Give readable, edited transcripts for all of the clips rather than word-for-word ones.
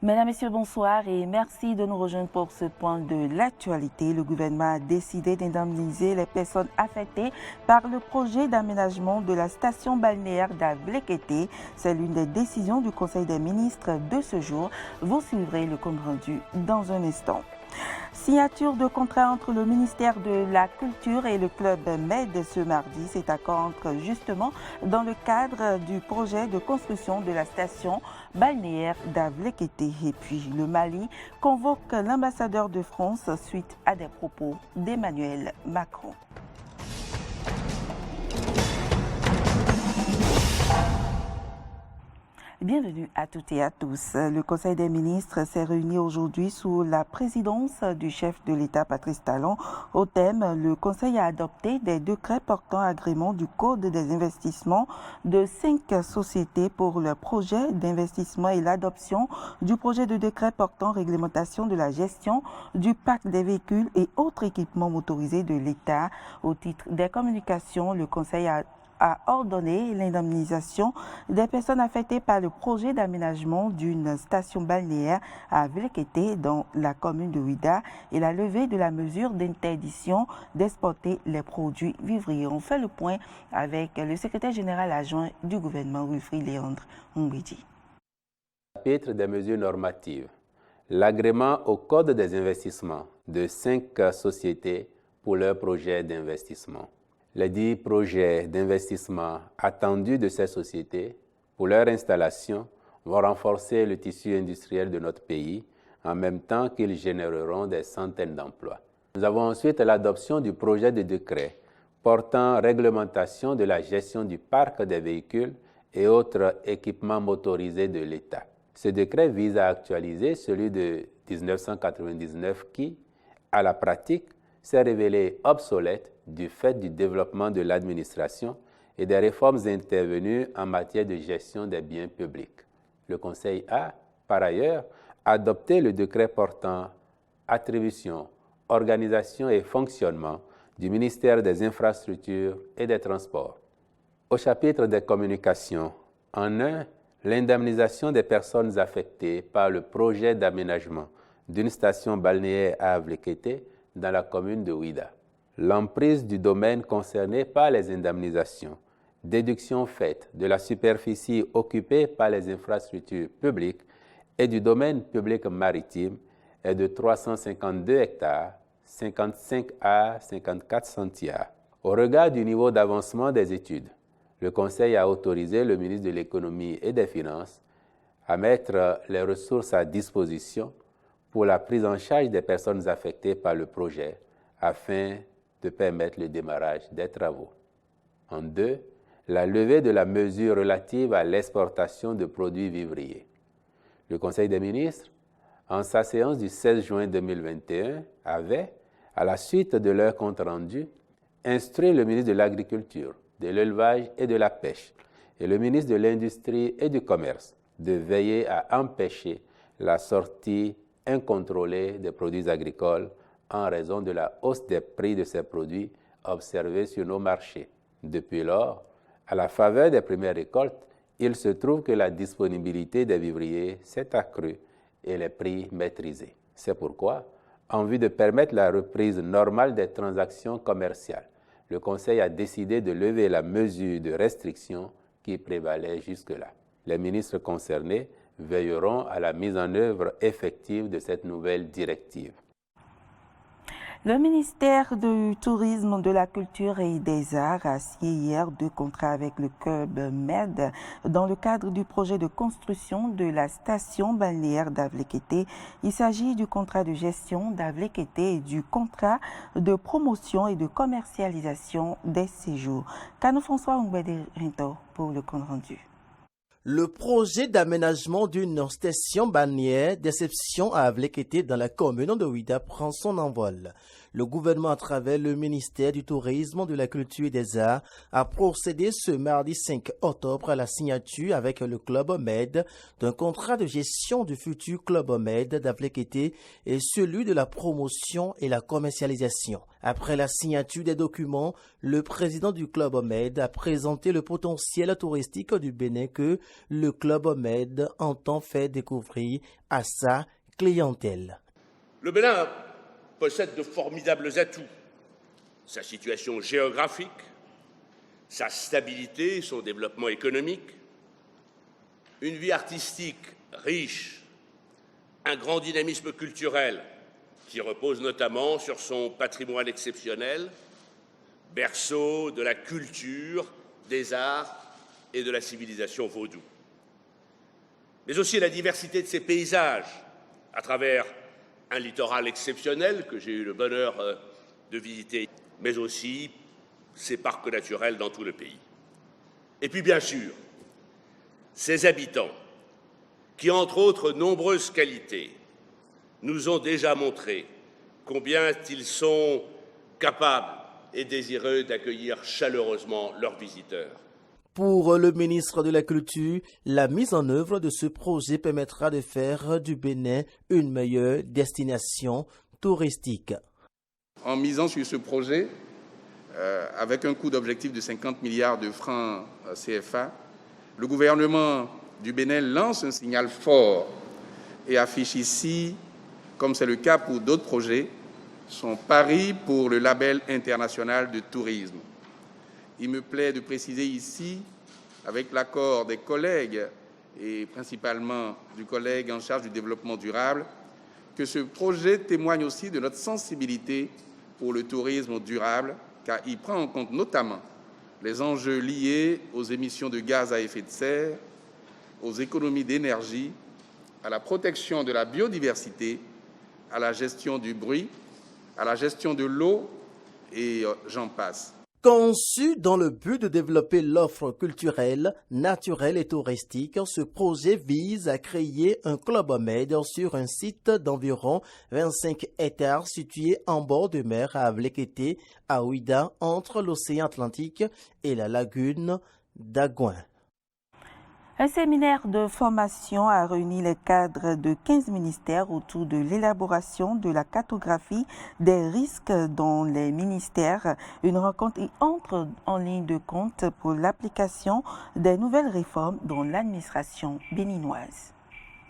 Mesdames, Messieurs, bonsoir et merci de nous rejoindre pour ce point de l'actualité. Le gouvernement a décidé d'indemniser les personnes affectées par le projet d'aménagement de la station balnéaire d'Avlekété. C'est l'une des décisions du Conseil des ministres de ce jour. Vous suivrez le compte rendu dans un instant. Signature de contrat entre le ministère de la Culture et le club MED ce mardi. Cet accord entre justement dans le cadre du projet de construction de la station balnéaire d'Avlekété. Et puis le Mali convoque l'ambassadeur de France suite à des propos d'Emmanuel Macron. Bienvenue à toutes et à tous. Le Conseil des ministres s'est réuni aujourd'hui sous la présidence du chef de l'État Patrice Talon. Au thème, le Conseil a adopté des décrets portant agrément du Code des investissements de 5 sociétés pour le projet d'investissement et l'adoption du projet de décret portant réglementation de la gestion du parc des véhicules et autres équipements motorisés de l'État. Au titre des communications, le Conseil a ordonné l'indemnisation des personnes affectées par le projet d'aménagement d'une station balnéaire à Avlekété dans la commune de Ouidah et la levée de la mesure d'interdiction d'exporter les produits vivriers. On fait le point avec le secrétaire général adjoint du gouvernement, Wilfried Léandre Mbidji. Chapitre des mesures normatives. L'agrément au Code des investissements de 5 sociétés pour leur projet d'investissement. Les 10 projets d'investissement attendus de ces sociétés pour leur installation vont renforcer le tissu industriel de notre pays en même temps qu'ils généreront des centaines d'emplois. Nous avons ensuite l'adoption du projet de décret portant réglementation de la gestion du parc des véhicules et autres équipements motorisés de l'État. Ce décret vise à actualiser celui de 1999 qui, à la pratique, s'est révélé obsolète du fait du développement de l'administration et des réformes intervenues en matière de gestion des biens publics. Le Conseil a, par ailleurs, adopté le décret portant attribution, organisation et fonctionnement du ministère des Infrastructures et des Transports. Au chapitre des communications, en un, l'indemnisation des personnes affectées par le projet d'aménagement d'une station balnéaire à Avlekété dans la commune de Ouidah. L'emprise du domaine concerné par les indemnisations, déduction faite de la superficie occupée par les infrastructures publiques et du domaine public maritime est de 352 hectares, 55 à 54 centiares. Au regard du niveau d'avancement des études, le Conseil a autorisé le ministre de l'Économie et des Finances à mettre les ressources à disposition pour la prise en charge des personnes affectées par le projet afin de permettre le démarrage des travaux. En deux, la levée de la mesure relative à l'exportation de produits vivriers. Le Conseil des ministres, en sa séance du 16 juin 2021, avait, à la suite de leur compte rendu, instruit le ministre de l'Agriculture, de l'Élevage et de la Pêche et le ministre de l'Industrie et du Commerce de veiller à empêcher la sortie incontrôlée des produits agricoles en raison de la hausse des prix de ces produits observés sur nos marchés. Depuis lors, à la faveur des premières récoltes, il se trouve que la disponibilité des vivriers s'est accrue et les prix maîtrisés. C'est pourquoi, en vue de permettre la reprise normale des transactions commerciales, le Conseil a décidé de lever la mesure de restriction qui prévalait jusque-là. Les ministres concernés veilleront à la mise en œuvre effective de cette nouvelle directive. Le ministère du Tourisme, de la Culture et des Arts a signé hier 2 contrats avec le club MED dans le cadre du projet de construction de la station balnéaire d'Avlekété. Il s'agit du contrat de gestion d'Avlekété et du contrat de promotion et de commercialisation des séjours. Cano François Rinto pour le compte rendu. Le projet d'aménagement d'une station balnéaire d'exception à Avlekété dans la commune de Ouidah prend son envol. Le gouvernement, à travers le ministère du Tourisme, de la Culture et des Arts, a procédé ce mardi 5 octobre à la signature avec le Club Med d'un contrat de gestion du futur Club Med d'Avlekété et celui de la promotion et la commercialisation. Après la signature des documents, le président du Club Med a présenté le potentiel touristique du Bénin que le Club Med entend faire découvrir à sa clientèle. Le Bénin possède de formidables atouts. Sa situation géographique, sa stabilité, son développement économique, une vie artistique riche, un grand dynamisme culturel qui repose notamment sur son patrimoine exceptionnel, berceau de la culture, des arts et de la civilisation vaudou. Mais aussi la diversité de ses paysages, à travers un littoral exceptionnel que j'ai eu le bonheur de visiter, mais aussi ses parcs naturels dans tout le pays. Et puis bien sûr, ses habitants, qui entre autres nombreuses qualités, nous ont déjà montré combien ils sont capables et désireux d'accueillir chaleureusement leurs visiteurs. Pour le ministre de la Culture, la mise en œuvre de ce projet permettra de faire du Bénin une meilleure destination touristique. En misant sur ce projet, avec un coût d'objectif de 50 milliards de francs CFA, le gouvernement du Bénin lance un signal fort et affiche ici, comme c'est le cas pour d'autres projets, son pari pour le label international de tourisme. Il me plaît de préciser ici, avec l'accord des collègues et principalement du collègue en charge du développement durable, que ce projet témoigne aussi de notre sensibilité pour le tourisme durable, car il prend en compte notamment les enjeux liés aux émissions de gaz à effet de serre, aux économies d'énergie, à la protection de la biodiversité, à la gestion du bruit, à la gestion de l'eau et j'en passe. Conçu dans le but de développer l'offre culturelle, naturelle et touristique, ce projet vise à créer un Club Med sur un site d'environ 25 hectares situé en bord de mer à Avlekété, à Ouida, entre l'océan Atlantique et la lagune d'Agouin. Un séminaire de formation a réuni les cadres de 15 ministères autour de l'élaboration de la cartographie des risques dans les ministères. Une rencontre y entre en ligne de compte pour l'application des nouvelles réformes dans l'administration béninoise.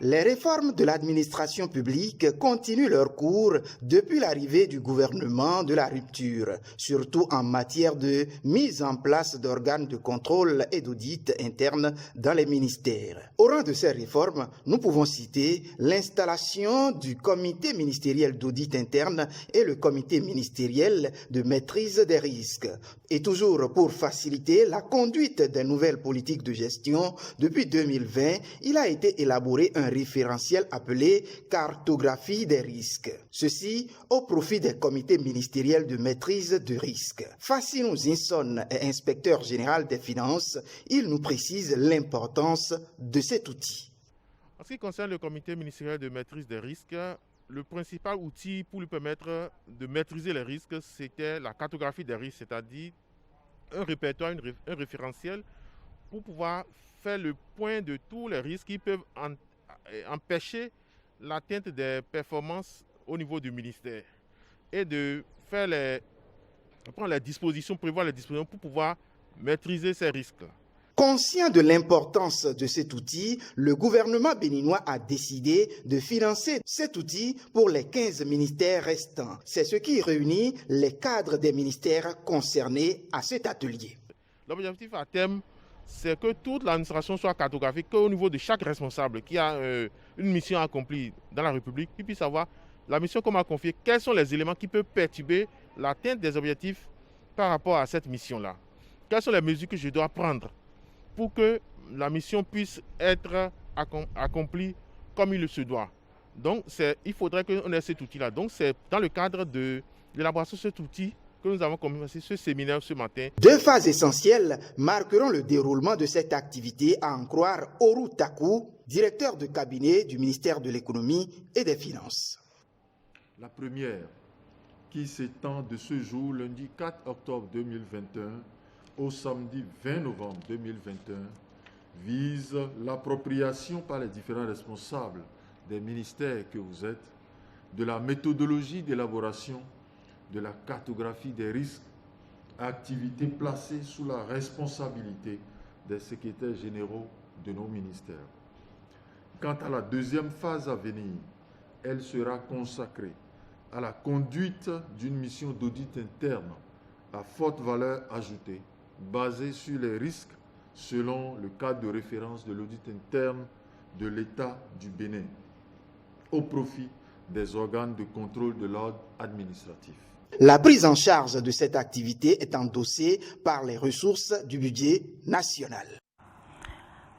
Les réformes de l'administration publique continuent leur cours depuis l'arrivée du gouvernement de la rupture, surtout en matière de mise en place d'organes de contrôle et d'audit interne dans les ministères. Au rang de ces réformes, nous pouvons citer l'installation du comité ministériel d'audit interne et le comité ministériel de maîtrise des risques. Et toujours pour faciliter la conduite des nouvelles politiques de gestion, depuis 2020, il a été élaboré un référentiel appelé cartographie des risques. Ceci au profit des comités ministériels de maîtrise de risques. Facinou Zinson est inspecteur général des finances. Il nous précise l'importance de cet outil. En ce qui concerne le comité ministériel de maîtrise des risques, le principal outil pour lui permettre de maîtriser les risques, c'était la cartographie des risques, c'est-à-dire un répertoire, un référentiel pour pouvoir faire le point de tous les risques qui peuvent empêcher l'atteinte des performances au niveau du ministère et de faire prendre les dispositions, prévoir les dispositions pour pouvoir maîtriser ces risques-là. Conscient de l'importance de cet outil, le gouvernement béninois a décidé de financer cet outil pour les 15 ministères restants. C'est ce qui réunit les cadres des ministères concernés à cet atelier. L'objectif à terme, c'est que toute l'administration soit cartographique, qu'au niveau de chaque responsable qui a une mission accomplie dans la République, qu'il puisse savoir la mission qu'on m'a confiée, quels sont les éléments qui peuvent perturber l'atteinte des objectifs par rapport à cette mission-là. Quelles sont les mesures que je dois prendre pour que la mission puisse être accomplie comme il se doit. Donc, il faudrait qu'on ait cet outil-là. Donc, c'est dans le cadre de l'élaboration de cet outil que nous avons commencé ce séminaire ce matin. Deux phases essentielles marqueront le déroulement de cette activité, à en croire Oru Taku, directeur de cabinet du ministère de l'économie et des finances. La première, qui s'étend de ce jour, lundi 4 octobre 2021, au samedi 20 novembre 2021, vise l'appropriation par les différents responsables des ministères que vous êtes de la méthodologie d'élaboration de la cartographie des risques, activités placées sous la responsabilité des secrétaires généraux de nos ministères. Quant à la deuxième phase à venir, elle sera consacrée à la conduite d'une mission d'audit interne à forte valeur ajoutée, basée sur les risques selon le cadre de référence de l'audit interne de l'État du Bénin, au profit des organes de contrôle de l'ordre administratif. La prise en charge de cette activité est endossée par les ressources du budget national.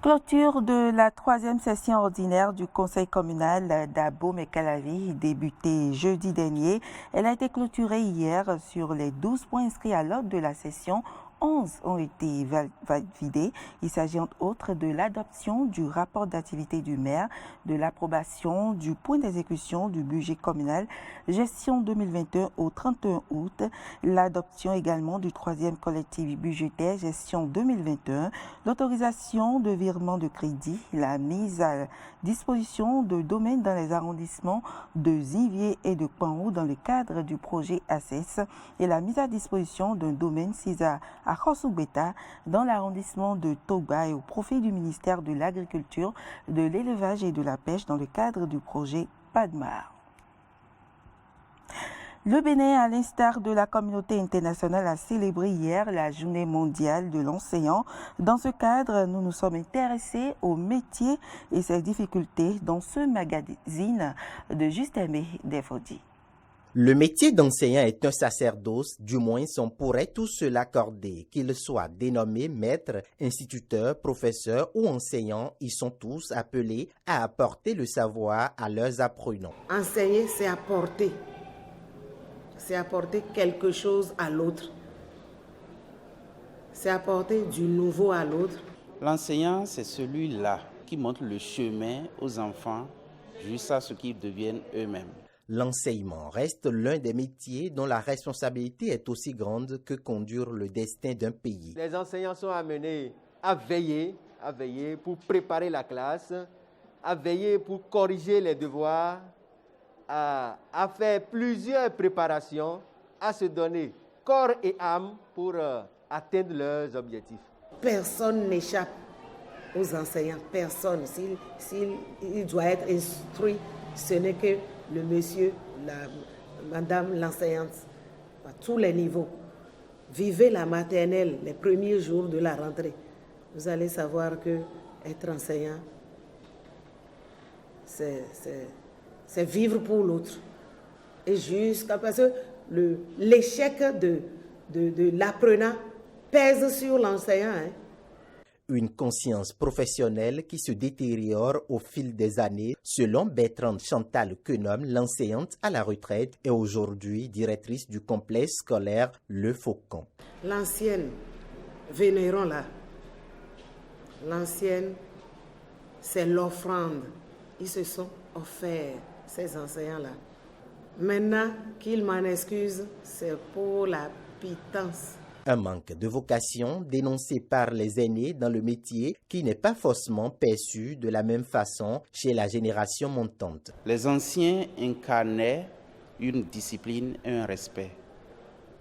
Clôture de la 3e session ordinaire du Conseil communal d'Abo-Mekalavi, débutée jeudi dernier. Elle a été clôturée hier. Sur les 12 points inscrits à l'ordre de la session, 11 ont été validés. Il s'agit entre autres de l'adoption du rapport d'activité du maire, de l'approbation du point d'exécution du budget communal gestion 2021 au 31 août, l'adoption également du 3e collectif budgétaire gestion 2021, l'autorisation de virement de crédit, la mise à disposition de domaines dans les arrondissements de Zinvier et de Kpanrou dans le cadre du projet ACES et la mise à disposition d'un domaine CISA à Khosoubeta dans l'arrondissement de Toba et au profit du ministère de l'Agriculture, de l'Élevage et de la Pêche dans le cadre du projet PADMAR. Le Bénin, à l'instar de la communauté internationale, a célébré hier la journée mondiale de l'enseignant. Dans ce cadre, nous nous sommes intéressés aux métiers et ses difficultés dans ce magazine de Juste-Aimé Defodi. Le métier d'enseignant est un sacerdoce, du moins on pourrait tous se l'accorder. Qu'ils soient dénommés maîtres, instituteurs, professeurs ou enseignants, ils sont tous appelés à apporter le savoir à leurs apprenants. Enseigner, c'est apporter. C'est apporter quelque chose à l'autre. C'est apporter du nouveau à l'autre. L'enseignant, c'est celui-là qui montre le chemin aux enfants jusqu'à ce qu'ils deviennent eux-mêmes. L'enseignement reste l'un des métiers dont la responsabilité est aussi grande que conduire le destin d'un pays. Les enseignants sont amenés à veiller pour préparer la classe, à veiller pour corriger les devoirs, à faire plusieurs préparations, à se donner corps et âme pour atteindre leurs objectifs. Personne n'échappe aux enseignants, personne. S'il doit être instruit, ce n'est que le monsieur, madame l'enseignante, à tous les niveaux. Vivez la maternelle, les premiers jours de la rentrée. Vous allez savoir que être enseignant, c'est vivre pour l'autre. Et jusqu'à parce que l'échec de l'apprenant pèse sur l'enseignant. Une conscience professionnelle qui se détériore au fil des années, selon Bertrande Chantal Quenom, l'enseignante à la retraite et aujourd'hui directrice du complexe scolaire Le Faucon. L'ancienne, vénérons-la. L'ancienne, c'est l'offrande. Ils se sont offerts, ces enseignants-là. Maintenant qu'ils m'en excusent, c'est pour la pitance. Un manque de vocation dénoncé par les aînés dans le métier qui n'est pas forcément perçu de la même façon chez la génération montante. Les anciens incarnaient une discipline et un respect.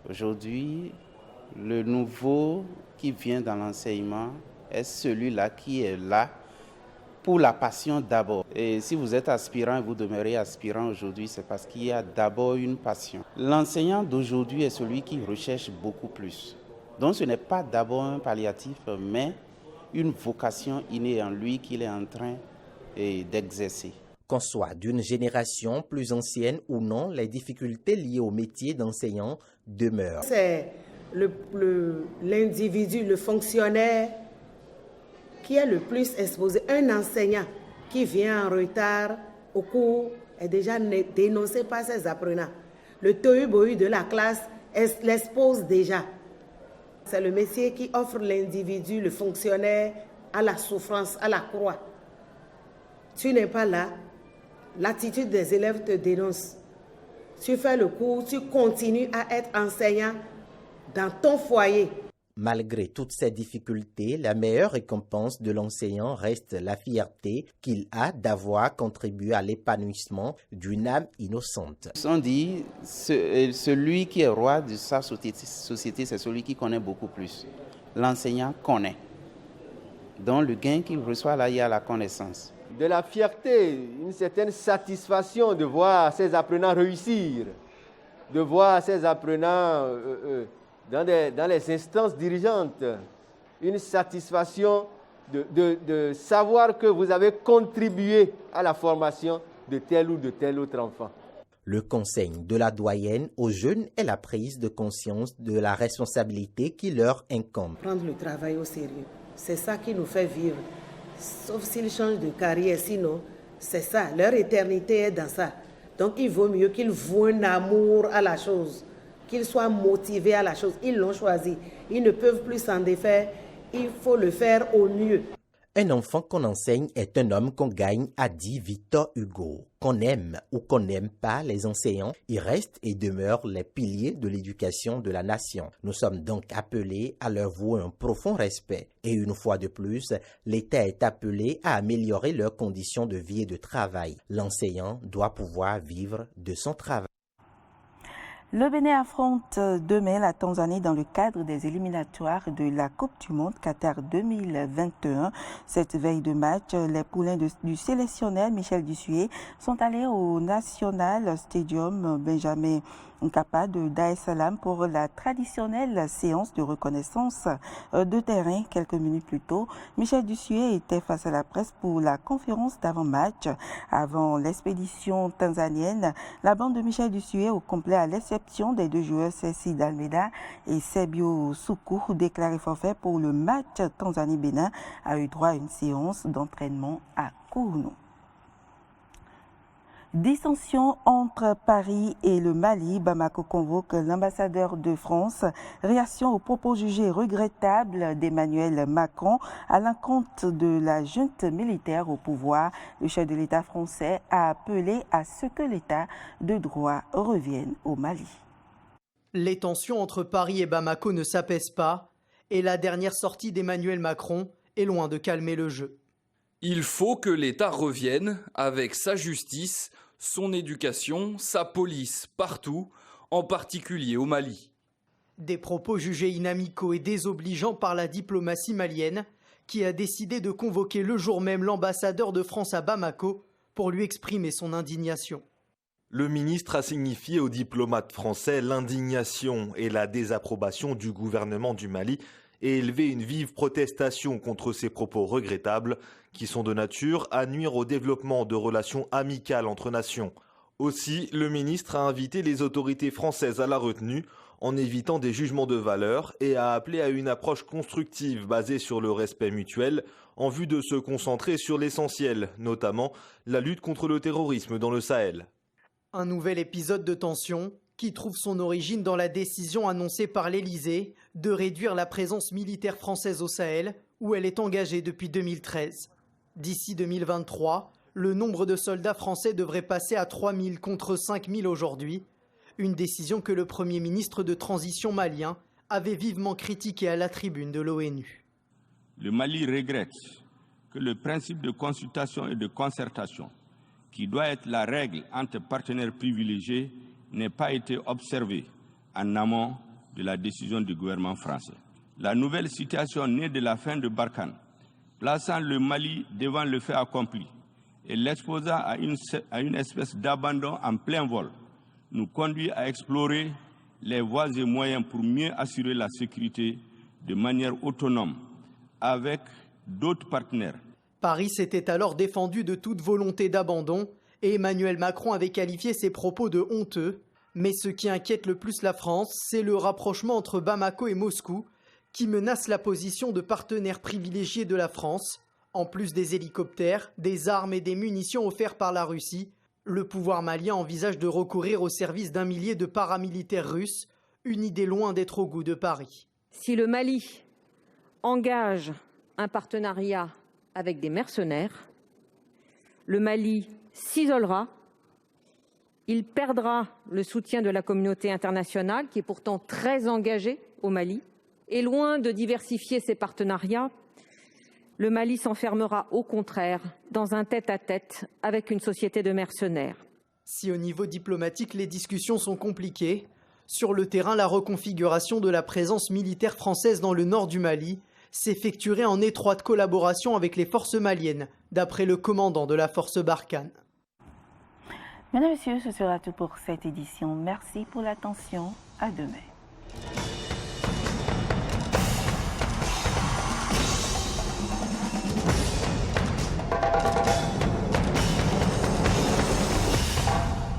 Aujourd'hui, le nouveau qui vient dans l'enseignement est celui-là qui est là pour la passion d'abord. Et si vous êtes aspirant et vous demeurez aspirant aujourd'hui, c'est parce qu'il y a d'abord une passion. L'enseignant d'aujourd'hui est celui qui recherche beaucoup plus. Donc ce n'est pas d'abord un palliatif, mais une vocation innée en lui qu'il est en train d'exercer. Qu'on soit d'une génération plus ancienne ou non, les difficultés liées au métier d'enseignant demeurent. C'est l'individu, le fonctionnaire qui est le plus exposé. Un enseignant qui vient en retard au cours est déjà dénoncé par ses apprenants. Le tohu-bohu de la classe l'expose déjà. C'est le métier qui offre l'individu, le fonctionnaire, à la souffrance, à la croix. Tu n'es pas là, l'attitude des élèves te dénonce. tu fais le cours, tu continues à être enseignant dans ton foyer. Malgré toutes ces difficultés, la meilleure récompense de l'enseignant reste la fierté qu'il a d'avoir contribué à l'épanouissement d'une âme innocente. On dit celui qui est roi de sa société, c'est celui qui connaît beaucoup plus. L'enseignant connaît. Donc le gain qu'il reçoit là, il y a la connaissance. De la fierté, une certaine satisfaction de voir ces apprenants réussir, de voir ces apprenants dans les instances dirigeantes, une satisfaction de savoir que vous avez contribué à la formation de tel ou de tel autre enfant. Le conseil de la doyenne aux jeunes est la prise de conscience de la responsabilité qui leur incombe. Prendre le travail au sérieux, c'est ça qui nous fait vivre. Sauf s'ils changent de carrière, sinon, c'est ça, leur éternité est dans ça. Donc il vaut mieux qu'ils vouent un amour à la chose, qu'ils soient motivés à la chose. Ils l'ont choisi, ils ne peuvent plus s'en défaire, il faut le faire au mieux. Un enfant qu'on enseigne est un homme qu'on gagne, a dit Victor Hugo. Qu'on aime ou qu'on n'aime pas les enseignants, ils restent et demeurent les piliers de l'éducation de la nation. Nous sommes donc appelés à leur vouer un profond respect. Et une fois de plus, l'État est appelé à améliorer leurs conditions de vie et de travail. L'enseignant doit pouvoir vivre de son travail. Le Bénin affronte demain la Tanzanie dans le cadre des éliminatoires de la Coupe du Monde Qatar 2021. Cette veille de match, les poulains du sélectionneur Michel Dussuet sont allés au National Stadium Benjamin Nkapa de Dar es Salaam pour la traditionnelle séance de reconnaissance de terrain. Quelques minutes plus tôt, Michel Dussuet était face à la presse pour la conférence d'avant-match. Avant l'expédition tanzanienne, la bande de Michel Dussuet au complet à l'exception des deux joueurs Ceci Dalmeda et Sebio Soukou déclarés forfait pour le match Tanzanie-Bénin a eu droit à une séance d'entraînement à Kounou. Dissension entre Paris et le Mali, Bamako convoque l'ambassadeur de France. Réaction aux propos jugés regrettables d'Emmanuel Macron à l'encontre de la junte militaire au pouvoir. Le chef de l'État français a appelé à ce que l'État de droit revienne au Mali. Les tensions entre Paris et Bamako ne s'apaisent pas et la dernière sortie d'Emmanuel Macron est loin de calmer le jeu. Il faut que l'État revienne avec sa justice, son éducation, sa police partout, en particulier au Mali. Des propos jugés inamicaux et désobligeants par la diplomatie malienne qui a décidé de convoquer le jour même l'ambassadeur de France à Bamako pour lui exprimer son indignation. Le ministre a signifié aux diplomates français l'indignation et la désapprobation du gouvernement du Mali et élevé une vive protestation contre ces propos regrettables qui sont de nature à nuire au développement de relations amicales entre nations. Aussi, le ministre a invité les autorités françaises à la retenue en évitant des jugements de valeur et a appelé à une approche constructive basée sur le respect mutuel en vue de se concentrer sur l'essentiel, notamment la lutte contre le terrorisme dans le Sahel. Un nouvel épisode de tension qui trouve son origine dans la décision annoncée par l'Élysée de réduire la présence militaire française au Sahel, où elle est engagée depuis 2013. D'ici 2023, le nombre de soldats français devrait passer à 3 000 contre 5 000 aujourd'hui, une décision que le Premier ministre de transition malien avait vivement critiquée à la tribune de l'ONU. Le Mali regrette que le principe de consultation et de concertation, qui doit être la règle entre partenaires privilégiés, n'ait pas été observé en amont de la décision du gouvernement français. La nouvelle situation née de la fin de Barkhane, plaçant le Mali devant le fait accompli et l'exposant à une espèce d'abandon en plein vol, nous conduit à explorer les voies et moyens pour mieux assurer la sécurité de manière autonome avec d'autres partenaires. Paris s'était alors défendu de toute volonté d'abandon et Emmanuel Macron avait qualifié ses propos de honteux. Mais ce qui inquiète le plus la France, c'est le rapprochement entre Bamako et Moscou qui menace la position de partenaire privilégié de la France. En plus des hélicoptères, des armes et des munitions offerts par la Russie, le pouvoir malien envisage de recourir au service d'1 millier de paramilitaires russes, une idée loin d'être au goût de Paris. Si le Mali engage un partenariat avec des mercenaires, le Mali s'isolera, Il perdra le soutien de la communauté internationale, qui est pourtant très engagée au Mali. Et loin de diversifier ses partenariats, le Mali s'enfermera au contraire dans un tête-à-tête avec une société de mercenaires. Si au niveau diplomatique les discussions sont compliquées, sur le terrain la reconfiguration de la présence militaire française dans le nord du Mali s'effectuerait en étroite collaboration avec les forces maliennes, d'après le commandant de la force Barkhane. Mesdames et messieurs, ce sera tout pour cette édition. Merci pour l'attention. À demain.